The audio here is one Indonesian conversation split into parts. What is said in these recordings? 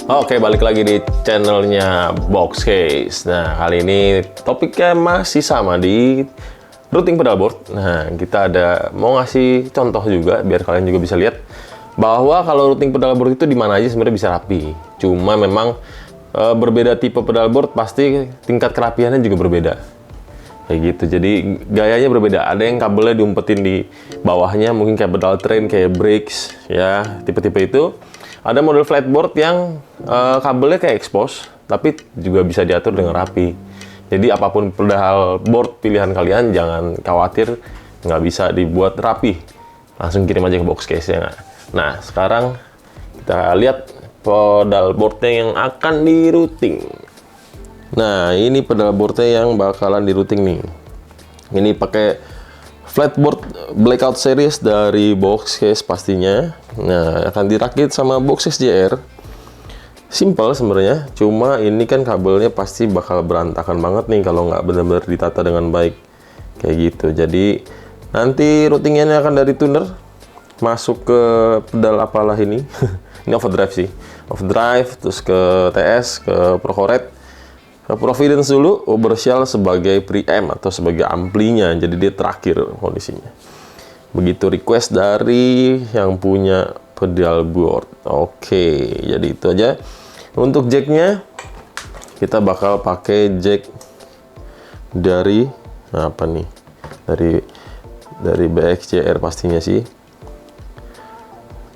Oke, balik lagi di channelnya Boxcase. Nah, kali ini topiknya masih sama di routing pedalboard. Nah, kita mau ngasih contoh juga biar kalian juga bisa lihat bahwa kalau routing pedalboard itu di mana aja sebenarnya bisa rapi. Cuma memang berbeda tipe pedalboard pasti tingkat kerapiannya juga berbeda. Kayak gitu. Jadi gayanya berbeda. Ada yang kabelnya diumpetin di bawahnya, mungkin kayak pedal train, kayak brakes, ya tipe-tipe itu. Ada model flatboard yang kabelnya kayak expose, tapi juga bisa diatur dengan rapi. Jadi apapun pedalboard pilihan kalian, jangan khawatir nggak bisa dibuat rapi. Langsung kirim aja ke Boxcase ya. Nah, sekarang kita lihat pedalboardnya yang akan di routing. Nah, ini pedalboardnya yang bakalan di routing nih. Ini pakai flatboard Blackout series dari Boxcase pastinya. Nah, akan dirakit sama Boxcase JR. Simple sebenarnya, cuma ini kan kabelnya pasti bakal berantakan banget nih kalau nggak benar-benar ditata dengan baik. Kayak gitu. Jadi nanti routingannya akan dari tuner masuk ke pedal apalah ini. Ini overdrive sih. Overdrive, terus ke TS, ke Procored. Providence dulu, Overshell sebagai preamp atau sebagai amplinya, jadi dia terakhir kondisinya. Begitu request dari yang punya pedalboard. Oke, jadi itu aja. Untuk jacknya, kita bakal pakai jack dari apa nih? Dari BXJR pastinya sih.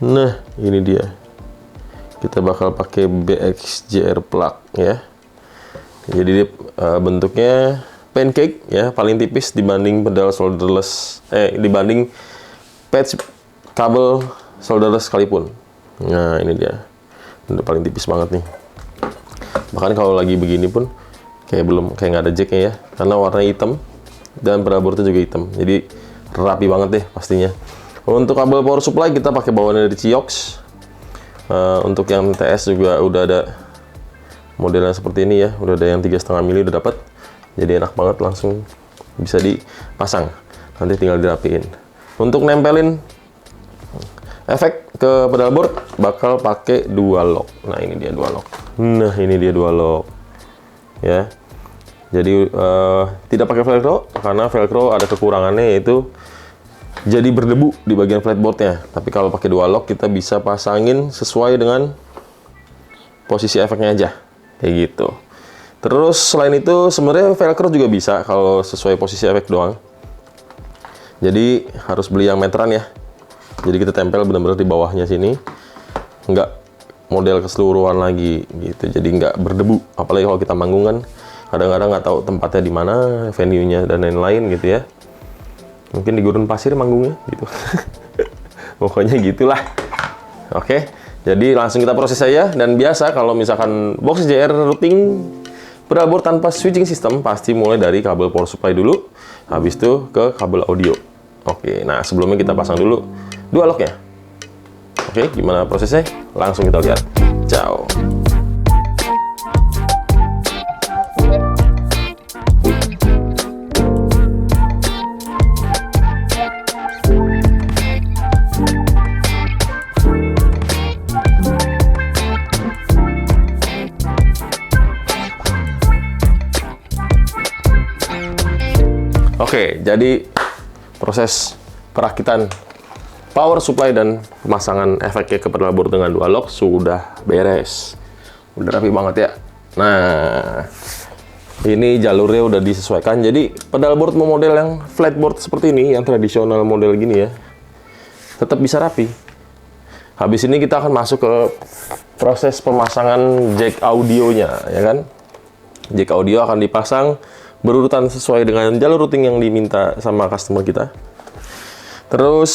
Nah, ini dia. Kita bakal pakai BXJR plug ya. Jadi dia bentuknya pancake ya, paling tipis dibanding pedal solderless, dibanding patch kabel solderless sekalipun. Nah, ini dia. Udah paling tipis banget nih. Bahkan kalau lagi begini pun kayak nggak ada jacknya ya, karena warnanya hitam dan pedalboardnya juga hitam. Jadi rapi banget deh pastinya. Untuk kabel power supply kita pakai bawaannya dari Ciox. Untuk yang TS juga udah ada modelnya seperti ini ya, udah ada yang 3,5 mili udah dapat, jadi enak banget, langsung bisa dipasang, nanti tinggal dirapiin. Untuk nempelin efek ke pedalboard bakal pakai dual lock. Nah, ini dia dual lock. Nah, ini dia dual lock ya. Jadi tidak pakai velcro karena velcro ada kekurangannya, yaitu jadi berdebu di bagian flatboardnya. Tapi kalau pakai dual lock kita bisa pasangin sesuai dengan posisi efeknya aja. Kayak gitu. Terus selain itu sebenarnya velcro juga bisa kalau sesuai posisi efek doang. Jadi harus beli yang meteran ya. Jadi kita tempel benar-benar di bawahnya sini, nggak model keseluruhan lagi gitu. Jadi nggak berdebu. Apalagi kalau kita manggung kan kadang-kadang nggak tahu tempatnya di mana, venue-nya dan lain-lain gitu ya. Mungkin di gurun pasir manggungnya gitu. Pokoknya gitulah. Oke. Jadi langsung kita proses saja. Dan biasa kalau misalkan Boxcase JR routing pedalboard tanpa switching system, pasti mulai dari kabel power supply dulu, habis itu ke kabel audio. Oke, nah sebelumnya kita pasang dulu dual lock-nya. Oke, gimana prosesnya? Langsung kita lihat. Ciao. Oke, jadi proses perakitan power supply dan pemasangan efeknya ke pedalboard dengan dual lock sudah beres. Udah rapi banget ya. Nah, ini jalurnya udah disesuaikan. Jadi pedalboard model yang flatboard seperti ini, yang tradisional model gini ya, tetap bisa rapi. Habis ini kita akan masuk ke proses pemasangan jack audionya, ya kan? Jack audio akan dipasang berurutan sesuai dengan jalur routing yang diminta sama customer kita. Terus,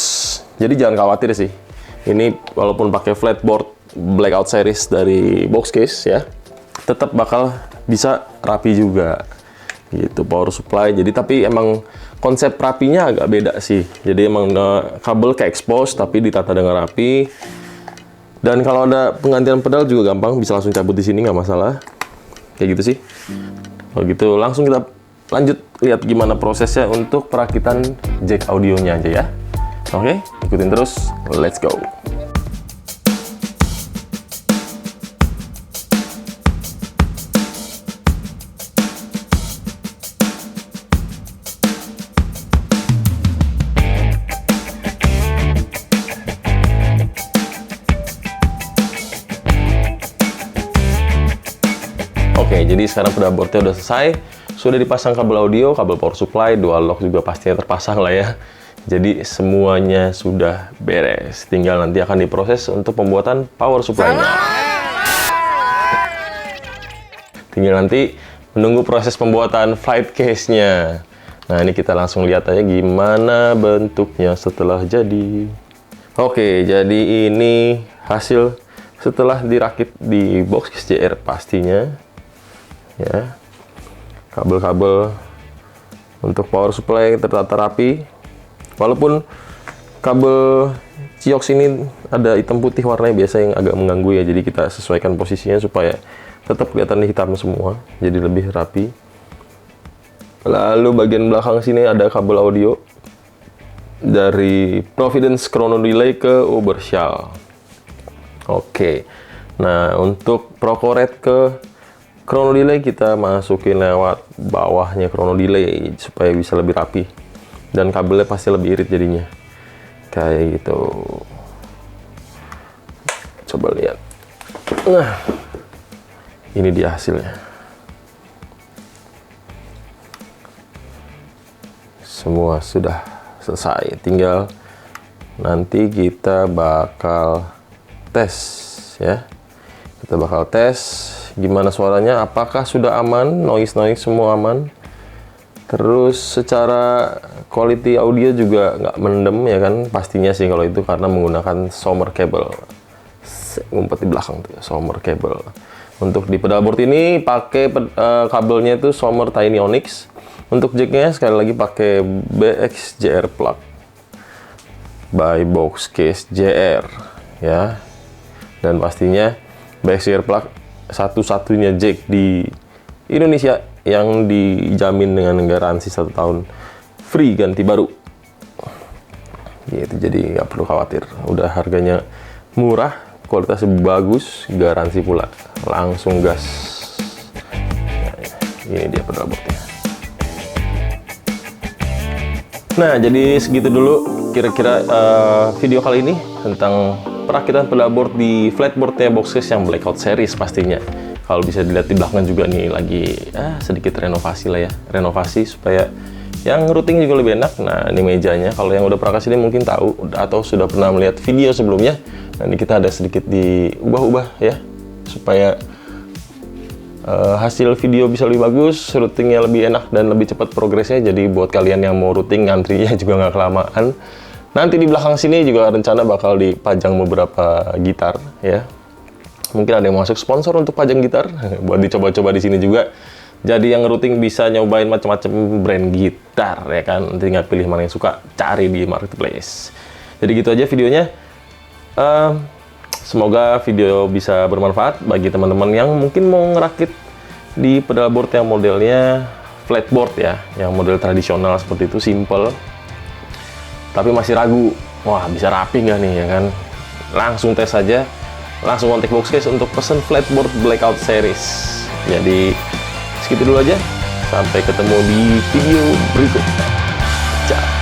jadi jangan khawatir sih. Ini walaupun pakai flatboard Blackout series dari Boxcase ya, tetap bakal bisa rapi juga. Gitu, power supply. Jadi tapi emang konsep rapinya agak beda sih. Jadi emang kabel ke expose tapi ditata dengan rapi. Dan kalau ada penggantian pedal juga gampang, bisa langsung cabut di sini, nggak masalah. Kayak gitu sih. Kalau gitu langsung kita lanjut lihat gimana prosesnya untuk perakitan jack audionya aja ya. Oke, ikutin terus, let's go. Oke, jadi sekarang pedalboardnya udah selesai, sudah dipasang kabel audio, kabel power supply, dual lock juga pastinya terpasang lah ya. Jadi semuanya sudah beres, tinggal nanti akan diproses untuk pembuatan power supply-nya. Tinggal nanti menunggu proses pembuatan flight case-nya. Nah, ini kita langsung lihat aja gimana bentuknya setelah jadi. Oke, jadi ini hasil setelah dirakit di box case JR pastinya. Ya. Kabel-kabel untuk power supply tertata rapi. Walaupun kabel Ciox ini ada hitam putih warnanya biasa yang agak mengganggu ya. Jadi kita sesuaikan posisinya supaya tetap kelihatan hitam semua, jadi lebih rapi. Lalu bagian belakang sini ada kabel audio dari Providence Chrono Delay ke Uberschall. Oke, nah untuk Procored ke Chrono Delay kita masukin lewat bawahnya Chrono Delay supaya bisa lebih rapi, dan kabelnya pasti lebih irit jadinya, kayak gitu. Coba lihat, nah ini dia hasilnya. Semua sudah selesai, tinggal nanti kita bakal tes ya. Kita bakal tes gimana suaranya, apakah sudah aman, noise semua aman. Terus secara quality audio juga nggak mendem ya kan, pastinya sih kalau itu karena menggunakan Sommer cable. Ngumpet di belakang tuh, Sommer cable. Untuk di pedalboard ini pakai kabelnya itu Sommer Tiny Onyx. Untuk jacknya sekali lagi pakai BX JR plug by Box Case JR ya, dan pastinya BX JR plug satu-satunya jack di Indonesia yang dijamin dengan garansi 1 tahun free ganti baru gitu. Jadi nggak perlu khawatir, udah harganya murah, kualitasnya bagus, garansi pula, langsung gas. Nah, ini dia pedalboardnya. Nah, jadi segitu dulu kira-kira video kali ini tentang perakitan pedalboard di flatboardnya Box Case yang Blackout Series pastinya. Kalau bisa dilihat di belakang juga nih lagi sedikit renovasi lah ya, renovasi supaya yang routing juga lebih enak. Nah, ini mejanya, kalau yang udah pernah kesini mungkin tahu atau sudah pernah melihat video sebelumnya. Nah, ini kita ada sedikit diubah-ubah ya, supaya hasil video bisa lebih bagus, routingnya lebih enak dan lebih cepat progresnya. Jadi buat kalian yang mau routing ngantrinya juga nggak kelamaan. Nanti di belakang sini juga rencana bakal dipajang beberapa gitar ya. Mungkin ada yang masuk sponsor untuk pajang gitar buat dicoba-coba di sini juga. Jadi yang routing bisa nyobain macam-macam brand gitar ya kan. Nanti tinggal pilih mana yang suka, cari di marketplace. Jadi gitu aja videonya. Semoga video bisa bermanfaat bagi teman-teman yang mungkin mau ngerakit di pedalboard yang modelnya flatboard ya, yang model tradisional seperti itu, simple, tapi masih ragu, wah bisa rapi nggak nih ya kan? Langsung tes saja, langsung kontak Box Case untuk pesen flatboard Blackout Series. Jadi segitu dulu aja, sampai ketemu di video berikutnya. Ciao.